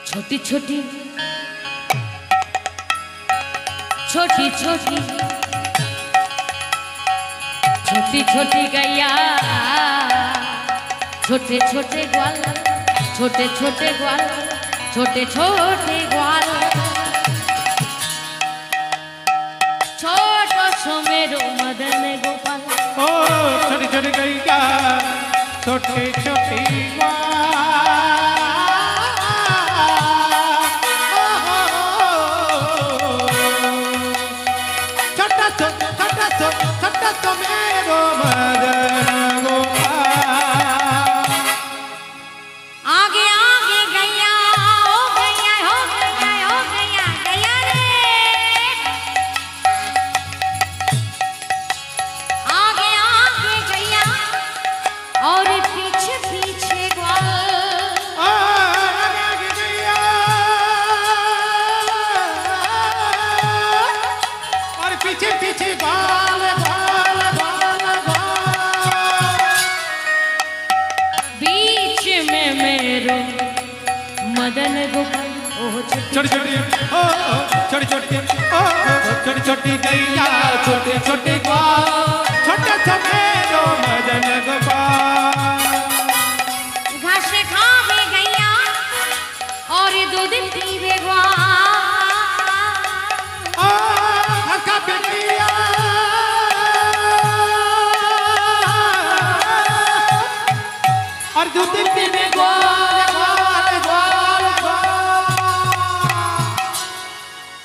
छोटी छोटी छोटी छोटी छोटी छोटी गैया छोटे छोटे ग्वाल छोटे छोटे ग्वाल छोटे छोटे ग्वाल छोटो सो मेरो मदन गोपाल। ओ छोटी छोटी गैया छोटी छोटी मदन गोपाल छोटी छोटी ओ छोटी छोटी ओ छोटी छोटी गैया छोटे छोटे ग्वाल छोटे छोटे जो मदन गोपाल। घास खावे गैया और दूध पीवे ग्वाल का बेटिया और दूध पीवे ग्वाल।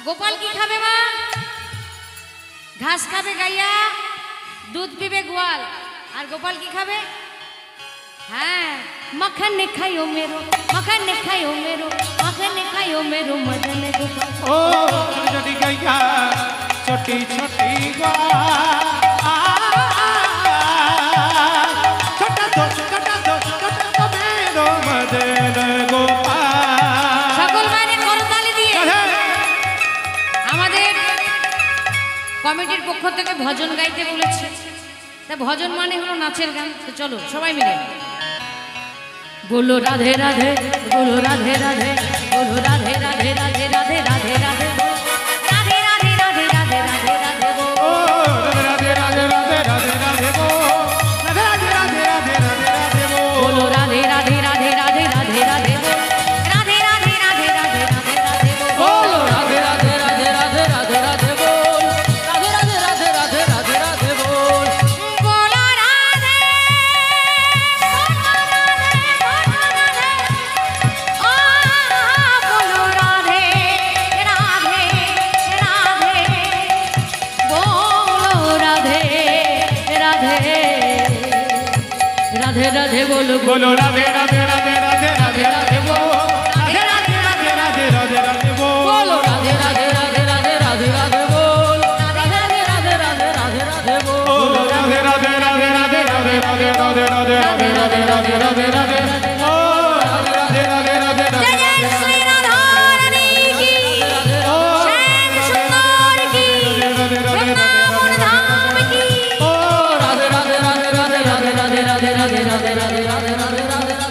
गोपाल की खावे माँ घास खावे गैया दूध पीवे ग्वाल और गोपाल की खावे हाँ मक्खन खायो मेरो मक्खन खायो मेरो मक्खन खायो मेरो मदन गोपाल। ओ छोटी छोटी गैया छोटी छोटी ग्वाल छोटा तो छोटा तो छोटा तो मेरो मदन गोपाल। সকল বাইরে করতালি দিয়ে আমাদের কমিটির পক্ষ থেকে ভজন গাইতে বলেছে। তা ভজন মানে হলো নাচের গান। তো চলো সবাই মিলে बोलो राधे राधे बोलो राधे राधे बोलो राधे राधे राधे राधे राधे राधे राधे राधे राधे राधे राधे राधे ओ राधे राधे राधे राधे राधे वो राधे राधे राधे राधे राधे वो बोलो राधे राधे राधे राधे राधे राधे राधे राधे राधे राधे राधे राधे बोलो राधे राधे राधे राधे राधे राधे बोल राधे राधे राधे राधे राधे राधे बोल बोलो राधे बोलो राधे राधे राधे बोलो राधे राधे राधे राधे बोलो बोलो राधे राधे राधे राधे राधे राधे वो राधे राधे राधे राधे राधे राधे वो बोलो राधे राधे राधे राधे राधे राधे बोल राधे राधे राधे राधे राधे राधे बोल राधे राधे राधे राधे राधे राधे राधे राधे राधे राधे राधे राधे राधे ओ राधे राधे राधे जय जय श्री राधा रानी की श्याम सुंदर की वृंदावन धाम की ओ राधे राधे राधे राधे राधे राधे राधे राधे राधे राधे राधे राधे राधे